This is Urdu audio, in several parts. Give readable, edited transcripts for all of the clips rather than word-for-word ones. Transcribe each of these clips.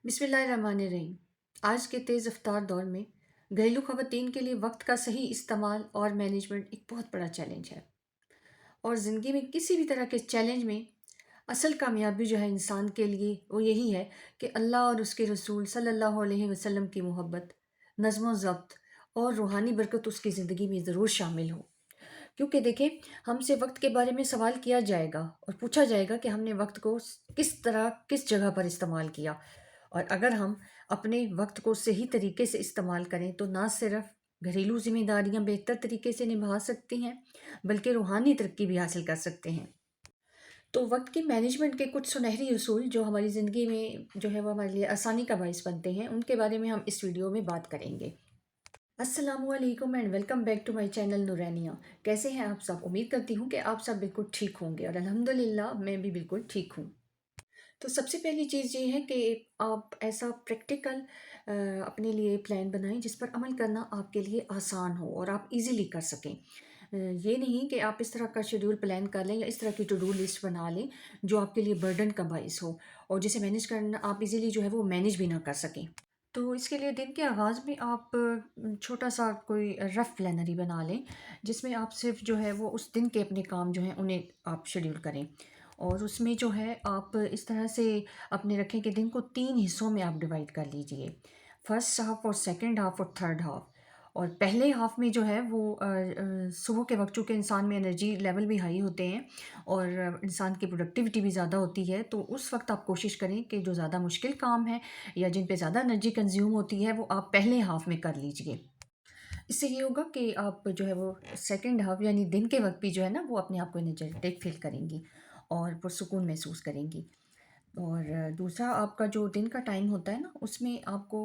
بسم اللہ الرحمن الرحیم۔ آج کے تیز رفتار دور میں گھریلو خواتین کے لیے وقت کا صحیح استعمال اور مینجمنٹ ایک بہت بڑا چیلنج ہے، اور زندگی میں کسی بھی طرح کے چیلنج میں اصل کامیابی جو ہے انسان کے لیے وہ یہی ہے کہ اللہ اور اس کے رسول صلی اللہ علیہ وسلم کی محبت، نظم و ضبط اور روحانی برکت اس کی زندگی میں ضرور شامل ہو۔ کیونکہ دیکھیں، ہم سے وقت کے بارے میں سوال کیا جائے گا اور پوچھا جائے گا کہ ہم نے وقت کو کس طرح کس جگہ پر استعمال کیا، اور اگر ہم اپنے وقت کو صحیح طریقے سے استعمال کریں تو نہ صرف گھریلو ذمہ داریاں بہتر طریقے سے نبھا سکتی ہیں بلکہ روحانی ترقی بھی حاصل کر سکتے ہیں۔ تو وقت کی مینجمنٹ کے کچھ سنہری اصول جو ہماری زندگی میں جو ہے وہ ہمارے لیے آسانی کا باعث بنتے ہیں، ان کے بارے میں ہم اس ویڈیو میں بات کریں گے۔ السلام علیکم and welcome back to my channel Noorania. کیسے ہیں آپ سب؟ امید کرتی ہوں کہ آپ سب بالکل ٹھیک ہوں گے، اور الحمدللہ میں بھی بالکل ٹھیک ہوں۔ تو سب سے پہلی چیز یہ ہے کہ آپ ایسا پریکٹیکل اپنے لیے پلان بنائیں جس پر عمل کرنا آپ کے لیے آسان ہو اور آپ ایزیلی کر سکیں۔ یہ نہیں کہ آپ اس طرح کا شیڈول پلان کر لیں یا اس طرح کی ٹو ڈو لسٹ بنا لیں جو آپ کے لیے برڈن کا باعث ہو اور جسے مینیج کرنا آپ ایزیلی جو ہے وہ مینیج بھی نہ کر سکیں۔ تو اس کے لیے دن کے آغاز میں آپ چھوٹا سا کوئی رف پلانری بنا لیں جس میں آپ صرف جو ہے وہ اس دن کے اپنے کام جو ہیں انہیں آپ شیڈول کریں، اور اس میں جو ہے آپ اس طرح سے اپنے رکھیں کہ دن کو 3 حصوں میں آپ ڈیوائڈ کر لیجئے، فرسٹ ہاف اور سیکنڈ ہاف اور تھرڈ ہاف۔ اور پہلے ہاف میں جو ہے وہ صبح کے وقت چونکہ انسان میں انرجی لیول بھی ہائی ہوتے ہیں اور انسان کی پروڈکٹیوٹی بھی زیادہ ہوتی ہے، تو اس وقت آپ کوشش کریں کہ جو زیادہ مشکل کام ہے یا جن پہ زیادہ انرجی کنزیوم ہوتی ہے وہ آپ پہلے ہاف میں کر لیجئے۔ اس سے یہ ہوگا کہ آپ جو ہے وہ سیکنڈ ہاف یعنی دن کے وقت بھی جو ہے نا وہ اپنے آپ کو انرجیٹک فیل کریں گی اور پرسکون محسوس کریں گی۔ اور دوسرا، آپ کا جو دن کا ٹائم ہوتا ہے نا اس میں آپ کو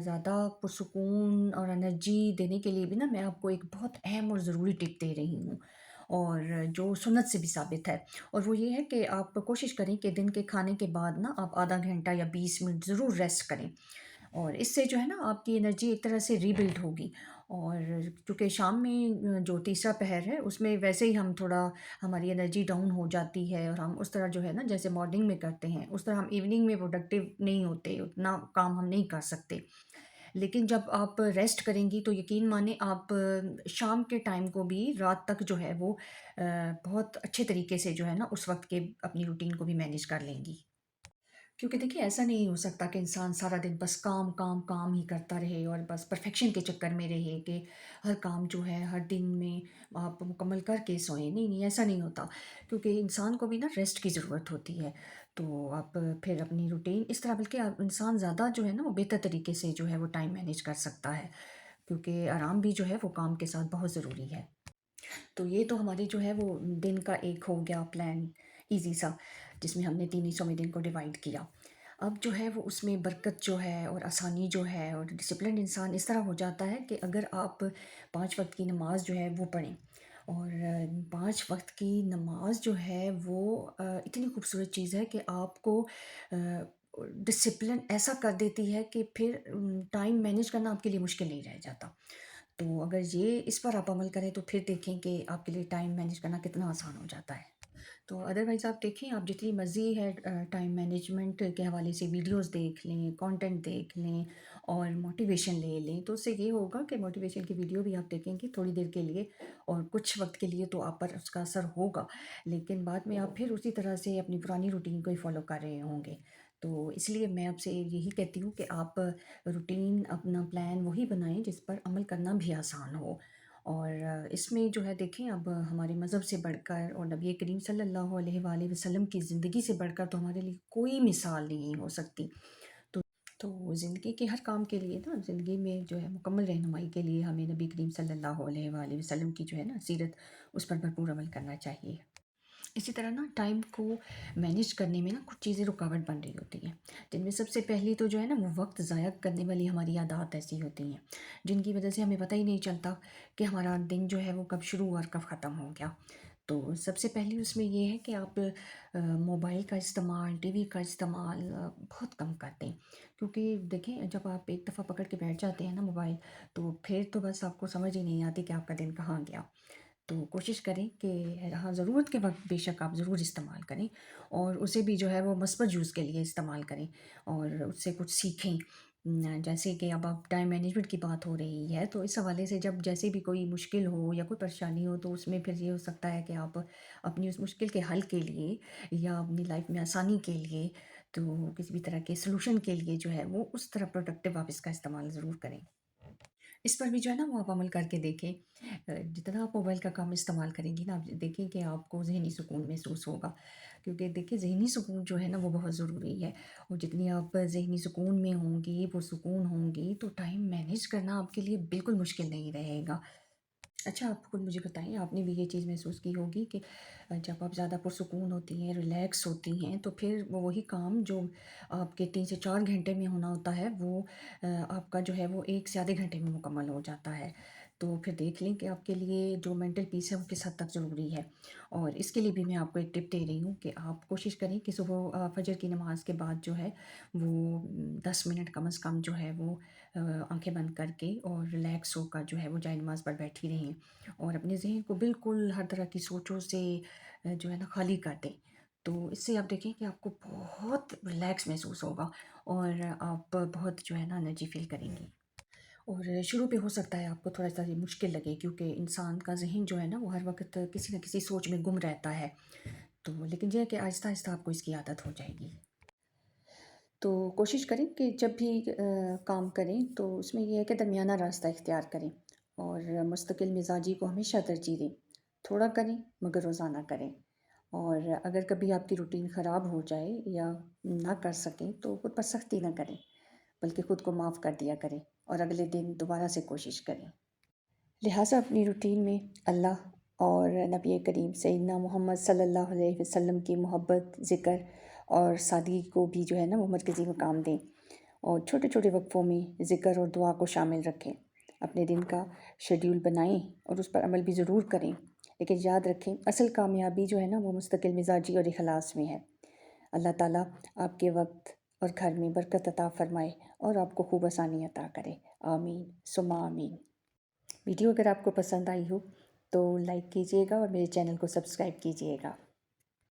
زیادہ پرسکون اور انرجی دینے کے لیے بھی نا میں آپ کو ایک بہت اہم اور ضروری ٹپ دے رہی ہوں، اور جو سنت سے بھی ثابت ہے، اور وہ یہ ہے کہ آپ کوشش کریں کہ دن کے کھانے کے بعد نا آپ آدھا گھنٹہ یا 20 منٹ ضرور ریسٹ کریں، اور اس سے جو ہے نا آپ کی انرجی ایک طرح سے ری بلڈ ہوگی۔ اور چونکہ شام میں جو تیسرا پہر ہے اس میں ویسے ہی ہم تھوڑا ہماری انرجی ڈاؤن ہو جاتی ہے، اور ہم اس طرح جو ہے نا جیسے مارننگ میں کرتے ہیں اس طرح ہم ایوننگ میں پروڈکٹیو نہیں ہوتے، اتنا کام ہم نہیں کر سکتے۔ لیکن جب آپ ریسٹ کریں گی تو یقین مانیں آپ شام کے ٹائم کو بھی رات تک جو ہے وہ بہت اچھے طریقے سے جو ہے نا اس وقت کے اپنی روٹین کو بھی مینیج کر لیں گی۔ کیونکہ دیکھیے، ایسا نہیں ہو سکتا کہ انسان سارا دن بس کام کام کام ہی کرتا رہے اور بس پرفیکشن کے چکر میں رہے کہ ہر کام جو ہے ہر دن میں آپ مکمل کر کے سوئیں۔ نہیں نہیں، ایسا نہیں ہوتا، کیونکہ انسان کو بھی نا ریسٹ کی ضرورت ہوتی ہے۔ تو آپ پھر اپنی روٹین اس طرح، بلکہ انسان زیادہ جو ہے نا وہ بہتر طریقے سے جو ہے وہ ٹائم مینیج کر سکتا ہے، کیونکہ آرام بھی جو ہے وہ کام کے ساتھ بہت ضروری ہے۔ تو یہ تو ہمارے جو ہے وہ دن کا ایک ہو گیا پلان، ایزی سا، جس میں ہم نے 3 حصوں میں دن کو ڈیوائڈ کیا۔ اب جو ہے وہ اس میں برکت جو ہے اور آسانی جو ہے اور ڈسپلنڈ انسان اس طرح ہو جاتا ہے کہ اگر آپ 5 وقت کی نماز جو ہے وہ پڑھیں، اور 5 وقت کی نماز جو ہے وہ اتنی خوبصورت چیز ہے کہ آپ کو ڈسپلن ایسا کر دیتی ہے کہ پھر ٹائم مینیج کرنا آپ کے لیے مشکل نہیں رہ جاتا۔ تو اگر یہ اس پر آپ عمل کریں تو پھر دیکھیں کہ آپ کے لیے ٹائم مینیج کرنا کتنا آسان ہو جاتا ہے۔ تو ادروائز آپ دیکھیں، آپ جتنی مرضی ہے ٹائم مینجمنٹ کے حوالے سے ویڈیوز دیکھ لیں، کانٹینٹ دیکھ لیں اور موٹیویشن لے لیں، تو اس سے یہ ہوگا کہ موٹیویشن کی ویڈیو بھی آپ دیکھیں گے تھوڑی دیر کے لیے اور کچھ وقت کے لیے تو آپ پر اس کا اثر ہوگا، لیکن بعد میں آپ پھر اسی طرح سے اپنی پرانی روٹین کو ہی فالو کر رہے ہوں گے۔ تو اس لیے میں آپ سے یہی کہتی ہوں کہ آپ روٹین اپنا پلان وہی بنائیں جس پر عمل کرنا بھی آسان ہو۔ اور اس میں جو ہے دیکھیں، اب ہمارے مذہب سے بڑھ کر اور نبی کریم صلی اللہ علیہ وآلہ وسلم کی زندگی سے بڑھ کر تو ہمارے لیے کوئی مثال نہیں ہو سکتی۔ تو تو زندگی کے ہر کام کے لیے نا، زندگی میں جو ہے مکمل رہنمائی کے لیے ہمیں نبی کریم صلی اللہ علیہ وآلہ وسلم کی جو ہے نا سیرت، اس پر بھرپور عمل کرنا چاہیے۔ اسی طرح نا ٹائم کو مینیج کرنے میں نا کچھ چیزیں رکاوٹ بن رہی ہوتی ہیں، جن میں سب سے پہلی تو جو ہے نا وہ وقت ضائع کرنے والی ہماری عادات ایسی ہوتی ہیں جن کی وجہ سے ہمیں پتہ ہی نہیں چلتا کہ ہمارا دن جو ہے وہ کب شروع اور کب ختم ہو گیا۔ تو سب سے پہلی اس میں یہ ہے کہ آپ موبائل کا استعمال، ٹی وی کا استعمال بہت کم کر دیں، کیونکہ دیکھیں جب آپ ایک دفعہ پکڑ کے بیٹھ جاتے ہیں نا موبائل، تو پھر تو بس آپ کو سمجھ ہی نہیں آتی کہ آپ کا دن کہاں گیا۔ تو کوشش کریں کہ ہاں ضرورت کے وقت بے شک آپ ضرور استعمال کریں، اور اسے بھی جو ہے وہ مثبت یوز کے لیے استعمال کریں اور اس سے کچھ سیکھیں۔ جیسے کہ اب آپ ٹائم مینجمنٹ کی بات ہو رہی ہے، تو اس حوالے سے جب جیسے بھی کوئی مشکل ہو یا کوئی پریشانی ہو، تو اس میں پھر یہ ہو سکتا ہے کہ آپ اپنی اس مشکل کے حل کے لیے یا اپنی لائف میں آسانی کے لیے، تو کسی بھی طرح کے سلوشن کے لیے جو ہے وہ اس طرح پروڈکٹیو آپ اس کا استعمال ضرور کریں۔ اس پر بھی جو ہے نا وہ آپ عمل کر کے دیکھیں۔ جتنا آپ موبائل کا کام استعمال کریں گی نا، آپ دیکھیں کہ آپ کو ذہنی سکون محسوس ہوگا، کیونکہ دیکھیں ذہنی سکون جو ہے نا وہ بہت ضروری ہے، اور جتنی آپ ذہنی سکون میں ہوں گی، پرسکون ہوں گی، تو ٹائم مینیج کرنا آپ کے لیے بالکل مشکل نہیں رہے گا۔ اچھا، آپ خود مجھے بتائیں، آپ نے بھی یہ چیز محسوس کی ہوگی کہ جب آپ زیادہ پرسکون ہوتی ہیں، ریلیکس ہوتی ہیں، تو پھر وہ وہی کام جو آپ کے 3 سے 4 گھنٹے میں ہونا ہوتا ہے، وہ آپ کا جو ہے وہ 1 سے آدھے گھنٹے میں مکمل ہو جاتا ہے۔ تو پھر دیکھ لیں کہ آپ کے لیے جو مینٹل پیس ہے وہ کس حد تک ضروری ہے، اور اس کے لیے بھی میں آپ کو ایک ٹپ دے رہی ہوں کہ آپ کوشش کریں کہ صبح فجر کی نماز کے بعد جو ہے وہ 10 منٹ کم از کم جو ہے وہ آنکھیں بند کر کے اور ریلیکس ہو کر جو ہے وہ جائے نماز پر بیٹھی رہیں، اور اپنے ذہن کو بالکل ہر طرح کی سوچوں سے جو ہے نا خالی کر دیں۔ تو اس سے آپ دیکھیں کہ آپ کو بہت ریلیکس محسوس ہوگا، اور آپ بہت جو ہے نا انرجی فیل کریں گی۔ اور شروع پہ ہو سکتا ہے آپ کو تھوڑا سا یہ مشکل لگے، کیونکہ انسان کا ذہن جو ہے نا وہ ہر وقت کسی نہ کسی سوچ میں گم رہتا ہے، تو لیکن یہ ہے کہ آہستہ آہستہ آپ کو اس کی عادت ہو جائے گی۔ تو کوشش کریں کہ جب بھی کام کریں تو اس میں یہ ہے کہ درمیانہ راستہ اختیار کریں، اور مستقل مزاجی کو ہمیشہ ترجیح دیں۔ تھوڑا کریں مگر روزانہ کریں، اور اگر کبھی آپ کی روٹین خراب ہو جائے یا نہ کر سکیں تو خود پر سختی نہ کریں، بلکہ خود کو معاف کر دیا کریں اور اگلے دن دوبارہ سے کوشش کریں۔ لہٰذا اپنی روٹین میں اللہ اور نبی کریم سیدنا محمد صلی اللہ علیہ وسلم کی محبت، ذکر اور سادگی کو بھی جو ہے نا وہ مرکزی مقام دیں، اور چھوٹے چھوٹے وقفوں میں ذکر اور دعا کو شامل رکھیں۔ اپنے دن کا شیڈیول بنائیں اور اس پر عمل بھی ضرور کریں، لیکن یاد رکھیں اصل کامیابی جو ہے نا وہ مستقل مزاجی اور اخلاص میں ہے۔ اللہ تعالیٰ آپ کے وقت اور گھر میں برکت عطا فرمائے اور آپ کو خوب آسانی عطا کرے، آمین ثم آمین۔ ویڈیو اگر آپ کو پسند آئی ہو تو لائک کیجیے گا اور میرے چینل کو سبسکرائب کیجیے گا۔